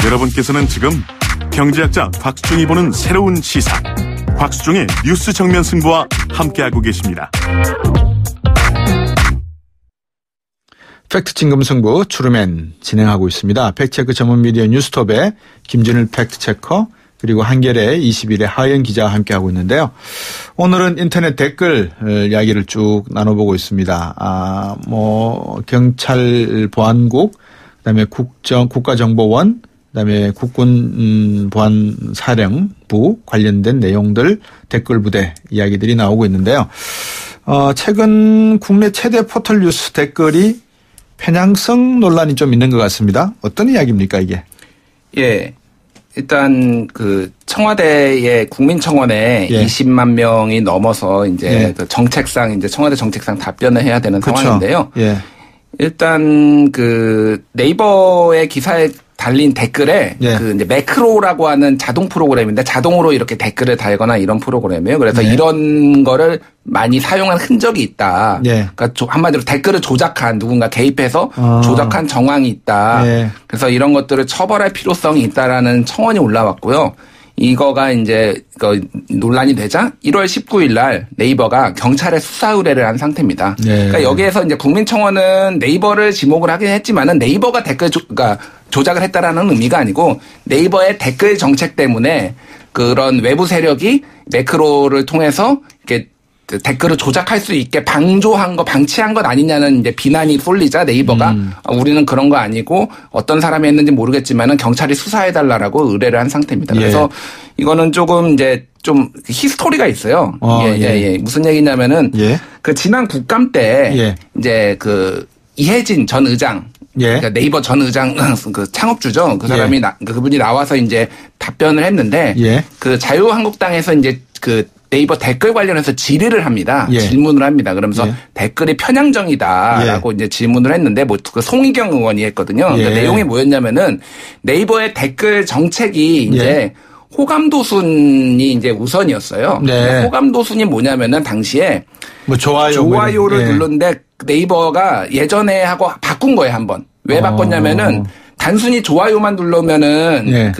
여러분께서는 지금 경제학자 곽수중이 보는 새로운 시사, 곽수중의 뉴스 정면 승부와 함께하고 계십니다. 팩트 징금 승부 추르맨 진행하고 있습니다. 팩트체크 전문 미디어 뉴스톱의 김진일 팩트체커 그리고 한겨레 21의 하연 기자와 함께하고 있는데요. 오늘은 인터넷 댓글 이야기를 쭉 나눠보고 있습니다. 경찰 보안국, 그다음에 국가정보원, 그다음에 국군 보안사령부 관련된 내용들 댓글 부대 이야기들이 나오고 있는데요. 최근 국내 최대 포털 뉴스 댓글이 편향성 논란이 좀 있는 것 같습니다. 어떤 이야기입니까, 이게? 예. 일단 청와대의 국민청원에 20만 명이 넘어서 이제 정책상 이제 청와대 정책상 답변을 해야 되는 상황인데요. 예. 일단 네이버의 기사에 달린 댓글에 이제 매크로라고 하는 자동 프로그램인데 자동으로 이렇게 댓글을 달거나 이런 프로그램이에요. 그래서 이런 거를 많이 사용한 흔적이 있다. 그러니까 한마디로 댓글을 조작한 누군가 개입해서 조작한 정황이 있다. 그래서 이런 것들을 처벌할 필요성이 있다라는 청원이 올라왔고요. 이거가 이제 논란이 되자 1월 19일 날 네이버가 경찰에 수사 의뢰를 한 상태입니다. 그러니까 여기에서 이제 국민청원은 네이버를 지목을 하긴 했지만은 네이버가 그러니까 조작을 했다라는 의미가 아니고 네이버의 댓글 정책 때문에 그런 외부 세력이 매크로를 통해서 이렇게 댓글을 조작할 수 있게 방치한 것 아니냐는 이제 비난이 쏠리자 네이버가 우리는 그런 거 아니고 어떤 사람이 했는지 모르겠지만은 경찰이 수사해달라라고 의뢰를 한 상태입니다. 그래서 이거는 조금 이제 좀 히스토리가 있어요. 무슨 얘기냐면은 지난 국감 때 이제 이혜진 전 의장 그러니까 네이버 전 의장 창업주죠. 그 사람이 그분이 나와서 이제 답변을 했는데 자유한국당에서 이제 네이버 댓글 관련해서 질의를 합니다. 질문을 합니다. 그러면서 댓글이 편향적이다라고 이제 질문을 했는데 송희경 의원이 했거든요. 그러니까 내용이 뭐였냐면은 네이버의 댓글 정책이 이제 호감도순이 이제 우선이었어요. 호감도순이 뭐냐면은 당시에 좋아요를 누르는데 네이버가 예전에 하고 바꾼 거예요, 한번. 왜 바꿨냐면은 단순히 좋아요만 누르면은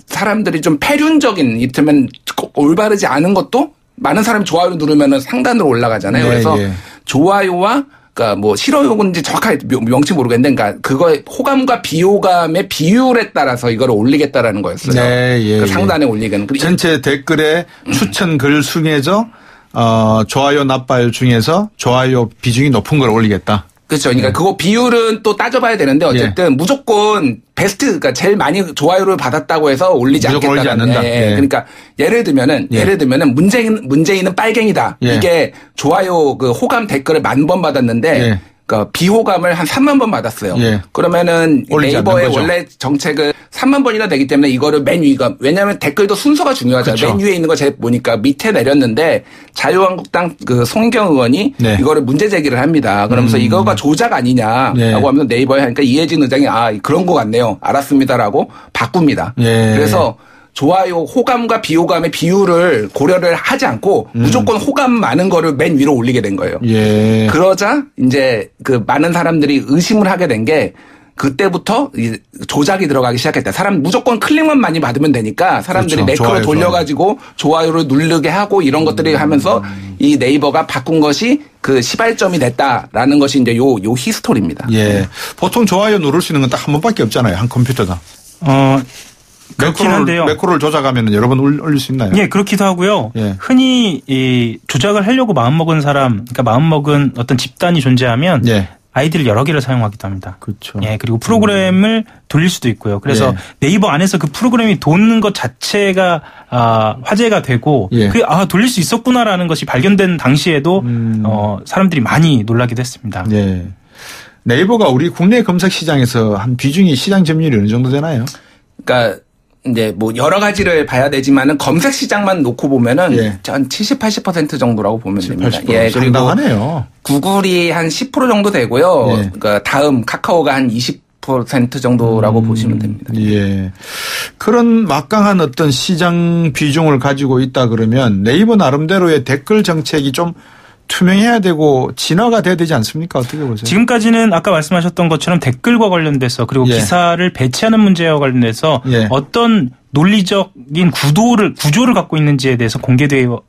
사람들이 좀 폐륜적인, 이를테면 올바르지 않은 것도 많은 사람이 좋아요 누르면은 상단으로 올라가잖아요. 그래서 좋아요와 그러니까 싫어요인지 정확하게 명칭 모르겠는데, 그러니까 그거의 호감과 비호감의 비율에 따라서 이걸 올리겠다라는 거였어요. 상단에 올리기는. 전체 댓글에 추천 글 중에서 좋아요 나빠요 중에서 좋아요 비중이 높은 걸 올리겠다. 그렇죠. 그러니까 그거 비율은 또 따져봐야 되는데 어쨌든 무조건 베스트, 그러니까 제일 많이 좋아요를 받았다고 해서 올리지 않겠다는. 그러니까 예를 들면은 문재인은 빨갱이다. 이게 좋아요 호감 댓글을 10,000번 받았는데 그러니까 비호감을 한 30,000번 받았어요. 그러면은 네이버의 원래 정책은 30,000번이나 되기 때문에 이거를 맨 위가, 왜냐하면 댓글도 순서가 중요하잖아요. 맨 위에 있는 거 제일 보니까 밑에 내렸는데 자유한국당 송희경 의원이 이거를 문제 제기를 합니다. 그러면서 이거가 조작 아니냐라고 하면서 네이버에 하니까 이혜진 의장이 그런 거 같네요. 알았습니다라고 바꿉니다. 그래서 좋아요, 호감과 비호감의 비율을 고려를 하지 않고 무조건 호감 많은 거를 맨 위로 올리게 된 거예요. 그러자 이제 많은 사람들이 의심을 하게 된 게 그때부터 조작이 들어가기 시작했다. 사람 무조건 클릭만 많이 받으면 되니까 사람들이 매크로 돌려가지고 좋아요를 누르게 하고 이런 것들이 하면서 이 네이버가 바꾼 것이 시발점이 됐다라는 것이 이제 요 히스토리입니다. 보통 좋아요 누를 수 있는 건 딱 한 번밖에 없잖아요. 한 컴퓨터가. 그렇긴 한데요. 매크로를 조작하면 여러 번 올릴 수 있나요? 그렇기도 하고요. 흔히 조작을 하려고 마음먹은 사람, 그러니까 마음먹은 어떤 집단이 존재하면 아이디를 여러 개를 사용하기도 합니다. 그렇죠. 그리고 프로그램을 돌릴 수도 있고요. 그래서 네이버 안에서 그 프로그램이 도는 것 자체가 화제가 되고 돌릴 수 있었구나라는 것이 발견된 당시에도 사람들이 많이 놀라기도 했습니다. 네이버가 우리 국내 검색 시장에서 한 비중이 시장 점유율이 어느 정도 되나요? 그러니까 이제 여러 가지를 봐야 되지만은 검색 시장만 놓고 보면은 한 70, 80% 정도라고 보면 됩니다. 그리고 상당하네요. 구글이 한 10% 정도 되고요. 그러니까 다음 카카오가 한 20% 정도라고 보시면 됩니다. 그런 막강한 어떤 시장 비중을 가지고 있다 그러면 네이버 나름대로의 댓글 정책이 좀 투명해야 되고 진화가 돼야 되지 않습니까? 어떻게 보세요? 지금까지는 아까 말씀하셨던 것처럼 댓글과 관련돼서 그리고 기사를 배치하는 문제와 관련돼서 어떤 논리적인 구조를 갖고 있는지에 대해서 공개되어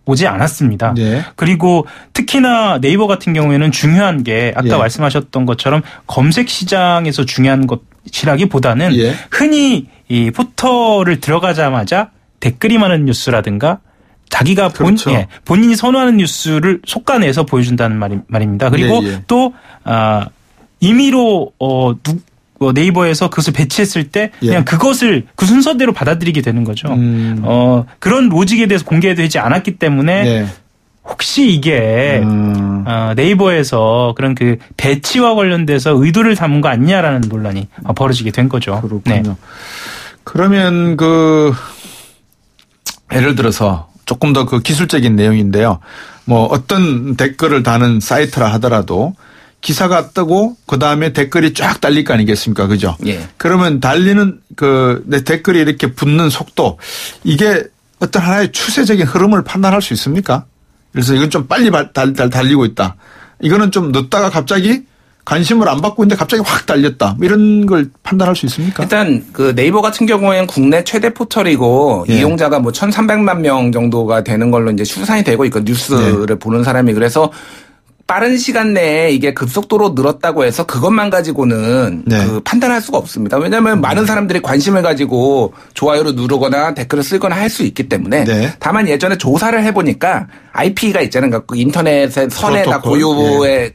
오지 않았습니다. 그리고 특히나 네이버 같은 경우에는 중요한 게 아까 말씀하셨던 것처럼 검색 시장에서 중요한 것이라기보다는 흔히 이 포털을 들어가자마자 댓글이 많은 뉴스라든가 자기가 본인이 선호하는 뉴스를 솎아내서 보여준다는 말입니다. 그리고 또 임의로 네이버에서 그것을 배치했을 때 그냥 그것을 그 순서대로 받아들이게 되는 거죠. 그런 로직에 대해서 공개되지 않았기 때문에 혹시 이게 네이버에서 그런 그 배치와 관련돼서 의도를 담은 거 아니냐라는 논란이 벌어지게 된 거죠. 그렇군요. 그러면 예를 들어서 조금 더 그 기술적인 내용인데요. 뭐 어떤 댓글을 다는 사이트라 하더라도 기사가 뜨고 그다음에 댓글이 쫙 달릴 거 아니겠습니까? 그죠? 그러면 달리는 내 댓글이 이렇게 붙는 속도 이게 어떤 하나의 추세적인 흐름을 판단할 수 있습니까? 그래서 이건 좀 빨리 달리고 있다. 이거는 좀 늦다가 갑자기 관심을 안 받고 있는데 갑자기 확 달렸다. 이런 걸 판단할 수 있습니까? 일단 네이버 같은 경우에는 국내 최대 포털이고 이용자가 1,300만 명 정도가 되는 걸로 이제 추산이 되고 있고 뉴스를 보는 사람이 그래서 빠른 시간 내에 이게 급속도로 늘었다고 해서 그것만 가지고는 판단할 수가 없습니다. 왜냐하면 많은 사람들이 관심을 가지고 좋아요를 누르거나 댓글을 쓰거나 할 수 있기 때문에 다만 예전에 조사를 해보니까 IP가 있잖아요. 그 인터넷의 선에다 고유의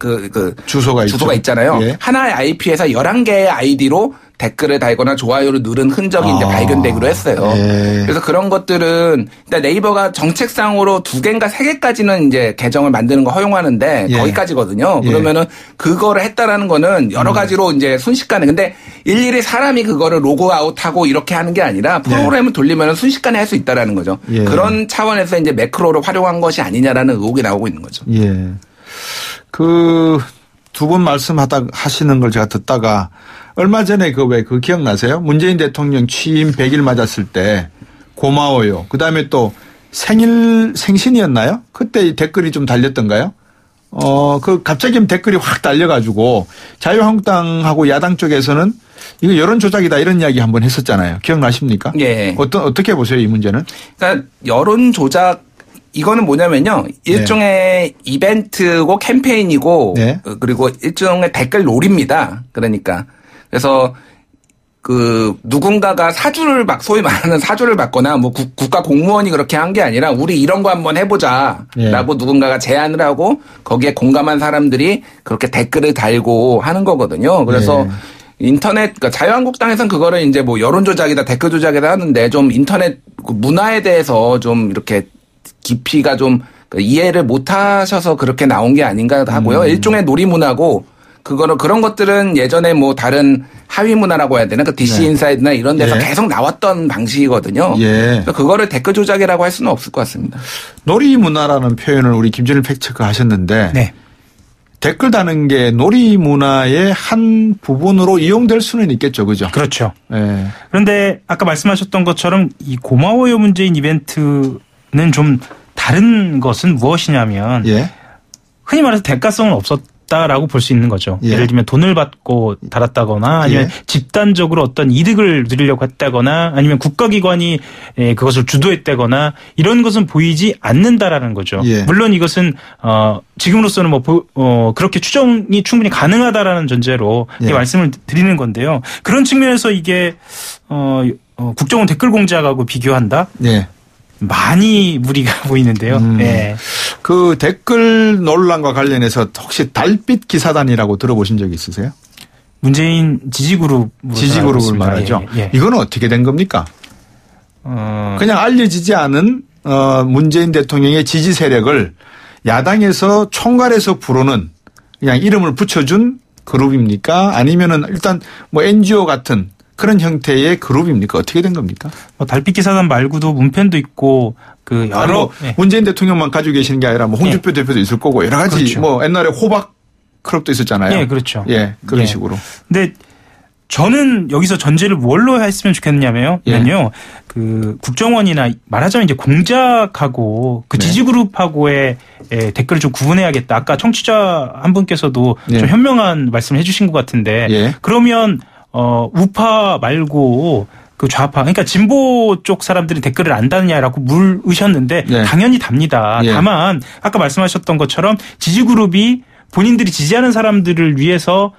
주소가 있잖아요. 하나의 IP에서 11개의 아이디로 댓글을 달거나 좋아요를 누른 흔적이 이제 발견되기로 했어요. 그래서 그런 것들은 일단 네이버가 정책상으로 2개인가 3개까지는 이제 계정을 만드는 거 허용하는데 거기까지거든요. 그러면은 그거를 했다라는 거는 여러 가지로 이제 순식간에 근데 일일이 사람이 그거를 로그아웃하고 이렇게 하는 게 아니라 프로그램을 돌리면은 순식간에 할 수 있다라는 거죠. 그런 차원에서 이제 매크로를 활용한 것이 아니냐라는 의혹이 나오고 있는 거죠. 두 분 하시는 걸 제가 듣다가 얼마 전에 그 기억나세요? 문재인 대통령 취임 100일 맞았을 때 고마워요. 그다음에 또 생신이었나요? 그때 댓글이 좀 달렸던가요? 갑자기 댓글이 확 달려가지고 자유한국당하고 야당 쪽에서는 이거 여론 조작이다 이런 이야기 한번 했었잖아요. 기억나십니까? 어떻게 보세요, 이 문제는? 그러니까 여론 조작 이거는 뭐냐면요. 일종의 이벤트고 캠페인이고 그리고 일종의 댓글 롤입니다. 그러니까 그래서 누군가가 소위 말하는 사주를 받거나 국가 공무원이 그렇게 한 게 아니라 우리 이런 거 한번 해보자라고 누군가가 제안을 하고 거기에 공감한 사람들이 그렇게 댓글을 달고 하는 거거든요. 그래서 그러니까 자유한국당에서는 그거를 이제 여론 조작이다 댓글 조작이다 하는데 좀 인터넷 문화에 대해서 좀 이렇게 깊이가 좀 이해를 못 하셔서 그렇게 나온 게 아닌가 하고요. 일종의 놀이 문화고 그런 것들은 예전에 다른 하위 문화라고 해야 되나? DC 인사이드나 이런 데서 계속 나왔던 방식이거든요. 그래서 그거를 댓글 조작이라고 할 수는 없을 것 같습니다. 놀이 문화라는 표현을 우리 김준일 팩트체크 하셨는데 댓글 다는 게 놀이 문화의 한 부분으로 이용될 수는 있겠죠. 그죠? 그렇죠. 그런데 아까 말씀하셨던 것처럼 이 고마워요 문재인 이벤트는 좀 다른 것은 무엇이냐면 흔히 말해서 대가성은 없었다라고 볼 수 있는 거죠. 예를 들면 돈을 받고 달았다거나 아니면 집단적으로 어떤 이득을 누리려고 했다거나 아니면 국가기관이 그것을 주도했다거나 이런 것은 보이지 않는다라는 거죠. 물론 이것은 지금으로서는 그렇게 추정이 충분히 가능하다라는 전제로 말씀을 드리는 건데요. 그런 측면에서 이게 국정원 댓글 공작하고 비교한다? 많이 무리가 보이는데요. 그 댓글 논란과 관련해서 혹시 달빛 기사단이라고 들어보신 적 있으세요? 문재인 지지그룹을 말하죠. 이건 어떻게 된 겁니까? 그냥 알려지지 않은 문재인 대통령의 지지 세력을 야당에서 총괄해서 부르는 그냥 이름을 붙여준 그룹입니까? 아니면은 일단 NGO 같은 그런 형태의 그룹입니까? 어떻게 된 겁니까? 달빛 기사단 말고도 문편도 있고 여러 문재인 대통령만 가지고 계시는 게 아니라 홍준표 대표도 있을 거고 여러 가지 옛날에 호박 클럽도 있었잖아요. 그렇죠. 그런 식으로. 근데 저는 여기서 전제를 뭘로 했으면 좋겠냐면요. 예. 그 국정원이나 말하자면 이제 공작하고 그 지지그룹하고의 댓글을 좀 구분해야겠다. 아까 청취자 한 분께서도 예. 좀 현명한 말씀을 해주신 것 같은데 예. 그러면 우파 말고 그 좌파 그러니까 진보 쪽 사람들이 댓글을 안 다느냐라고 물으셨는데 예. 당연히 답니다. 예. 다만 아까 말씀하셨던 것처럼 지지그룹이 본인들이 지지하는 사람들을 위해서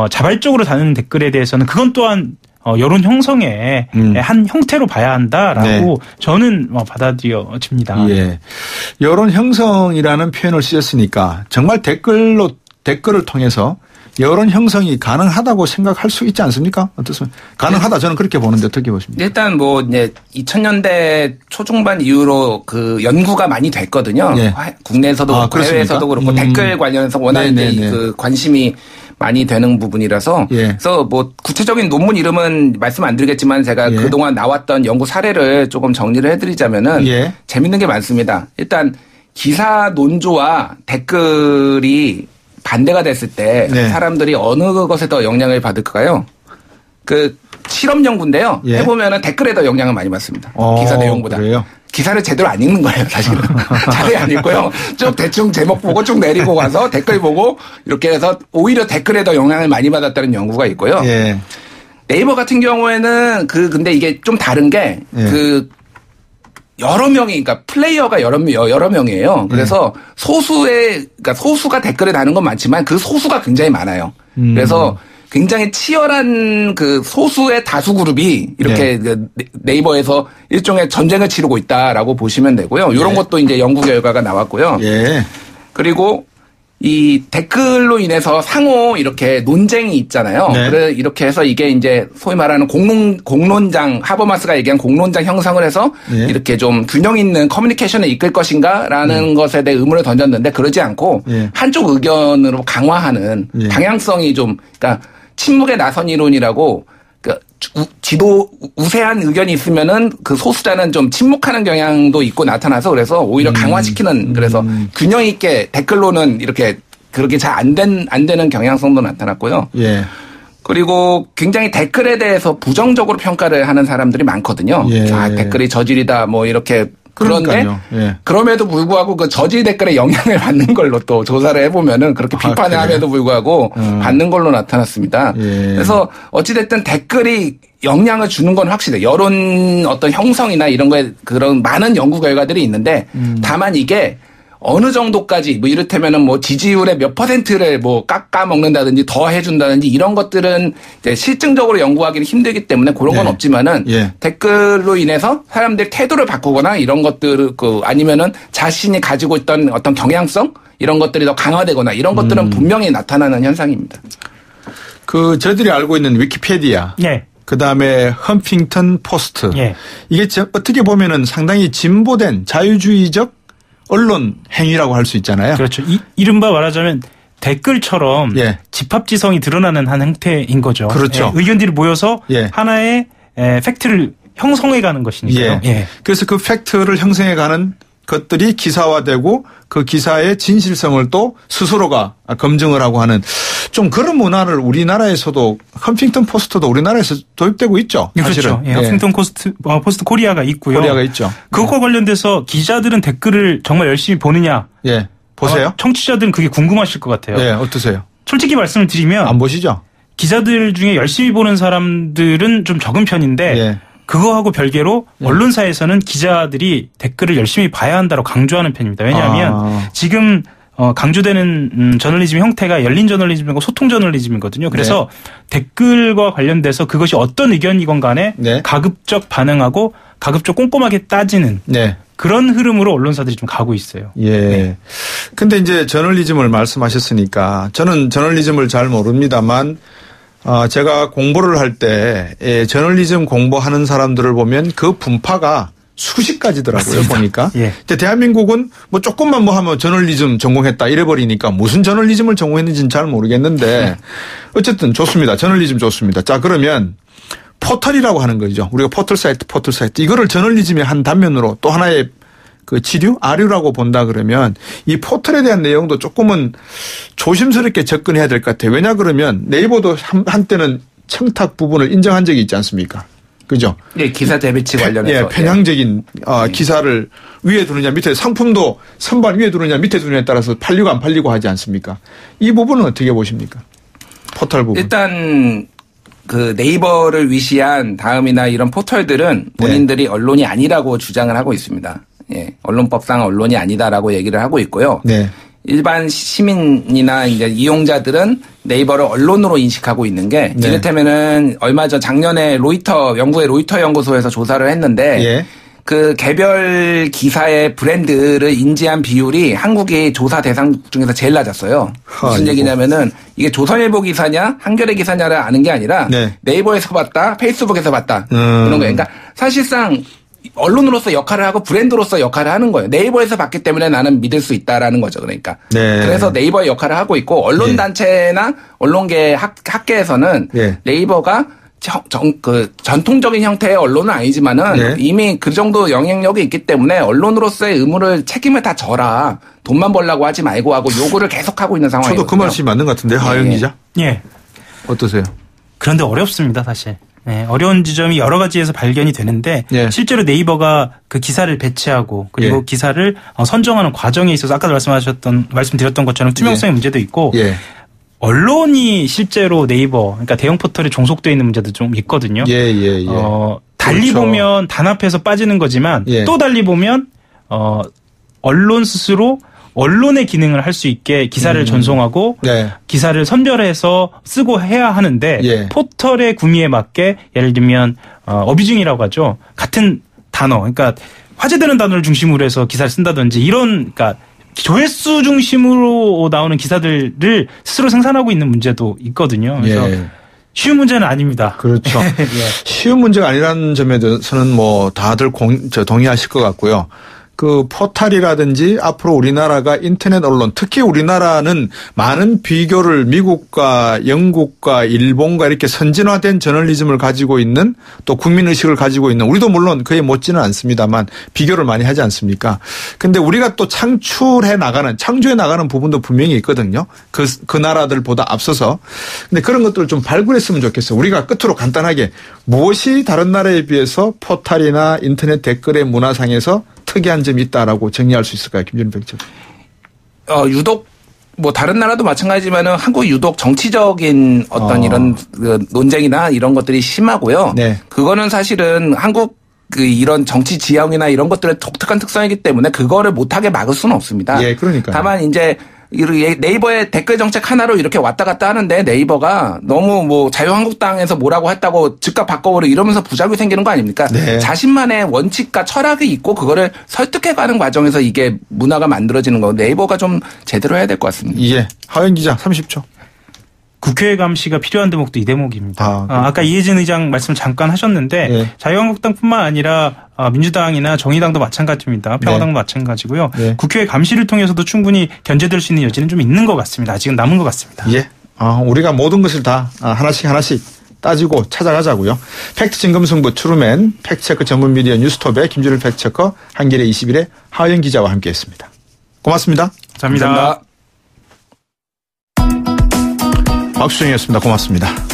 자발적으로 다는 댓글에 대해서는 그건 또한 여론 형성의 한 형태로 봐야 한다라고 네. 저는 받아들여집니다. 예. 여론 형성이라는 표현을 쓰셨으니까 정말 댓글을 통해서 여론 형성이 가능하다고 생각할 수 있지 않습니까? 어떻습니까? 가능하다 저는 그렇게 보는데 어떻게 보십니까? 일단 뭐 이제 2000년대 초중반 이후로 그 연구가 많이 됐거든요. 예. 국내에서도 그렇고 해외에서도 그렇고 댓글 관련해서 워낙 이제 그 관심이 많이 되는 부분이라서 예. 그래서 뭐 구체적인 논문 이름은 말씀 안 드리겠지만 제가 예. 그동안 나왔던 연구 사례를 조금 정리를 해드리자면은 예. 재밌는 게 많습니다. 일단 기사 논조와 댓글이 반대가 됐을 때 네. 사람들이 어느 것에 더 영향을 받을까요? 그 실험 연구인데요. 예. 해보면은 댓글에 더 영향을 많이 받습니다. 기사 내용보다. 그래요? 기사를 제대로 안 읽는 거예요, 사실은. 자세히 안 읽고요. 쭉 대충 제목 보고 쭉 내리고 가서 댓글 보고 이렇게 해서 오히려 댓글에 더 영향을 많이 받았다는 연구가 있고요. 예. 네이버 같은 경우에는 근데 이게 좀 다른 게 여러 명이, 그러니까 플레이어가 여러 명이에요. 그래서 그러니까 소수가 댓글을 다는 건 많지만 그 소수가 굉장히 많아요. 그래서 굉장히 치열한 그 소수의 다수 그룹이 이렇게 네이버에서 일종의 전쟁을 치르고 있다라고 보시면 되고요. 이런 것도 이제 연구 결과가 나왔고요. 예. 그리고 이 댓글로 인해서 상호 이렇게 논쟁이 있잖아요. 네. 그래서 이렇게 해서 이게 이제 소위 말하는 공론장, 하버마스가 얘기한 공론장 형성을 해서 이렇게 좀 균형 있는 커뮤니케이션을 이끌 것인가라는 것에 대해 의문을 던졌는데 그러지 않고 한쪽 의견으로 강화하는 방향성이 좀, 그러니까 침묵의 나선 이론이라고 우세한 의견이 있으면은 그 소수자는 좀 침묵하는 경향도 있고 나타나서 그래서 오히려 강화시키는 그래서 균형 있게 댓글로는 이렇게 그렇게 잘 안 되는 경향성도 나타났고요. 예. 그리고 굉장히 댓글에 대해서 부정적으로 평가를 하는 사람들이 많거든요. 예. 댓글이 저질이다 뭐 이렇게. 그런데 예. 그럼에도 불구하고 그 저질 댓글에 영향을 받는 걸로 또 조사를 해보면은 그렇게 비판을 함에도 불구하고 받는 걸로 나타났습니다. 예. 그래서 어찌됐든 댓글이 영향을 주는 건 확실해요. 여론 어떤 형성이나 이런 거에 그런 많은 연구 결과들이 있는데 다만 이게 어느 정도까지 뭐 이를테면은 뭐 지지율의 몇 %를 뭐 깎아 먹는다든지 더 해준다든지 이런 것들은 이제 실증적으로 연구하기는 힘들기 때문에 그런 건 없지만은 댓글로 인해서 사람들의 태도를 바꾸거나 이런 것들 아니면은 자신이 가지고 있던 어떤 경향성 이런 것들이 더 강화되거나 이런 것들은 분명히 나타나는 현상입니다. 저희들이 알고 있는 위키피디아. 그 다음에 헌팅턴 포스트. 이게 어떻게 보면은 상당히 진보된 자유주의적 언론 행위라고 할 수 있잖아요. 그렇죠. 이른바 말하자면 댓글처럼 집합지성이 드러나는 한 형태인 거죠. 그렇죠. 의견들이 모여서 하나의 팩트를 형성해가는 것이니까요. 그래서 그 팩트를 형성해가는 것들이 기사화되고 그 기사의 진실성을 또 스스로가 검증을 하고 하는 좀 그런 문화를 우리나라에서도 헌팅턴 포스트도 우리나라에서 도입되고 있죠. 사실은. 그렇죠. 헌팅턴 포스트 코리아가 있고요. 코리아가 있죠. 그것과 관련돼서 기자들은 댓글을 정말 열심히 보느냐. 보세요. 청취자들은 그게 궁금하실 것 같아요. 어떠세요? 솔직히 말씀을 드리면 안 보시죠? 기자들 중에 열심히 보는 사람들은 좀 적은 편인데 그거하고 별개로 언론사에서는 기자들이 댓글을 열심히 봐야 한다고 강조하는 편입니다. 왜냐하면 지금 강조되는 저널리즘 형태가 열린 저널리즘이고 소통 저널리즘이거든요. 그래서 댓글과 관련돼서 그것이 어떤 의견이건 간에 가급적 반응하고 가급적 꼼꼼하게 따지는 그런 흐름으로 언론사들이 좀 가고 있어요. 근데 이제 저널리즘을 말씀하셨으니까 저는 저널리즘을 잘 모릅니다만 제가 공부를 할 때 저널리즘 공부하는 사람들을 보면 그 분파가 수십 가지더라고요. 맞습니다. 보니까. 근데 대한민국은 뭐 조금만 뭐 하면 저널리즘 전공했다 이래버리니까 무슨 저널리즘을 전공했는지는 잘 모르겠는데 어쨌든 좋습니다. 저널리즘 좋습니다. 자, 그러면 포털이라고 하는 거죠. 우리가 포털 사이트 이거를 저널리즘의 한 단면으로 또 하나의 그 아류라고 본다 그러면 이 포털에 대한 내용도 조금은 조심스럽게 접근해야 될 것 같아요. 왜냐 그러면 네이버도 한때는 청탁 부분을 인정한 적이 있지 않습니까? 그죠? 네, 기사 재배치 관련해서. 예, 편향적인 기사를 위에 두느냐 밑에 상품도 선반 위에 두느냐 밑에 두느냐에 따라서 팔리고 안 팔리고 하지 않습니까? 이 부분은 어떻게 보십니까? 포털 부분. 일단 그 네이버를 위시한 다음이나 이런 포털들은 본인들이 언론이 아니라고 주장을 하고 있습니다. 예, 언론법상 언론이 아니다라고 얘기를 하고 있고요. 네. 일반 시민이나 이제 이용자들은 네이버를 언론으로 인식하고 있는 게 이를테면은 얼마 전 작년에 영국의 로이터 연구소에서 조사를 했는데 예. 그 개별 기사의 브랜드를 인지한 비율이 한국이 조사 대상 중에서 제일 낮았어요. 무슨 얘기냐면은 이게 조선일보 기사냐 한겨레 기사냐를 아는 게 아니라 네이버에서 봤다 페이스북에서 봤다 이런 거예요. 그러니까 사실상 언론으로서 역할을 하고 브랜드로서 역할을 하는 거예요. 네이버에서 봤기 때문에 나는 믿을 수 있다라는 거죠. 그러니까. 그래서 네이버의 역할을 하고 있고 언론단체나 언론계 학계에서는 네이버가 전통적인 형태의 언론은 아니지만은 이미 그 정도 영향력이 있기 때문에 언론으로서의 의무를 책임을 다 져라. 돈만 벌라고 하지 말고 하고 요구를 계속하고 있는 상황이거든요. 저도 그 말씀이 맞는 것 같은데 하영 기자. 예. 어떠세요? 그런데 어렵습니다, 사실. 네, 어려운 지점이 여러 가지에서 발견이 되는데 실제로 네이버가 그 기사를 배치하고 그리고 기사를 선정하는 과정에 있어서 아까 말씀드렸던 것처럼 투명성의 문제도 있고 언론이 실제로 네이버 그러니까 대형 포털에 종속되어 있는 문제도 좀 있거든요. 달리 그렇죠. 보면 단합해서 빠지는 거지만 또 달리 보면 언론 스스로 언론의 기능을 할 수 있게 기사를 전송하고 기사를 선별해서 쓰고 해야 하는데 포털의 구미에 맞게 예를 들면 어뷰징이라고 하죠. 같은 단어 그러니까 화제되는 단어를 중심으로 해서 기사를 쓴다든지 이런 그러니까 조회수 중심으로 나오는 기사들을 스스로 생산하고 있는 문제도 있거든요. 그래서 쉬운 문제는 아닙니다. 그렇죠. 쉬운 문제가 아니라는 점에 대해서는 뭐 다들 동의하실 것 같고요. 그 포털이라든지 앞으로 우리나라가 인터넷 언론 특히 우리나라는 많은 비교를 미국과 영국과 일본과 이렇게 선진화된 저널리즘을 가지고 있는 또 국민의식을 가지고 있는 우리도 물론 그에 못지는 않습니다만 비교를 많이 하지 않습니까? 근데 우리가 또 창조해 나가는 부분도 분명히 있거든요. 그 나라들보다 앞서서. 근데 그런 것들을 좀 발굴했으면 좋겠어요. 우리가 끝으로 간단하게 무엇이 다른 나라에 비해서 포털이나 인터넷 댓글의 문화상에서 특이한 점이 있다라고 정리할 수 있을까요, 김준일 백지? 유독 뭐 다른 나라도 마찬가지지만은 한국 유독 정치적인 어떤 이런 논쟁이나 이런 것들이 심하고요. 그거는 사실은 한국 이런 정치 지형이나 이런 것들의 독특한 특성이기 때문에 그거를 못하게 막을 수는 없습니다. 그러니까. 다만 이제 네이버의 댓글 정책 하나로 이렇게 왔다 갔다 하는데 네이버가 너무 뭐 자유한국당에서 뭐라고 했다고 즉각 바꿔버리고 이러면서 부작용이 생기는 거 아닙니까? 자신만의 원칙과 철학이 있고 그거를 설득해가는 과정에서 이게 문화가 만들어지는 거 네이버가 좀 제대로 해야 될 것 같습니다. 하영 기자 30초. 국회 감시가 필요한 대목도 이 대목입니다. 아까 이해진 의장 말씀 잠깐 하셨는데 자유한국당뿐만 아니라 민주당이나 정의당도 마찬가지입니다. 평화당도 마찬가지고요. 국회 감시를 통해서도 충분히 견제될 수 있는 여지는 좀 있는 것 같습니다. 아직은 남은 것 같습니다. 우리가 모든 것을 다 하나씩 따지고 찾아가자고요. 팩트 진검승부 트루맨 팩트체크 전문 미디어 뉴스톱의 김준일 팩트체커 한겨레 21의 하영 기자와 함께했습니다. 고맙습니다. 감사합니다. 박수정이었습니다. 고맙습니다.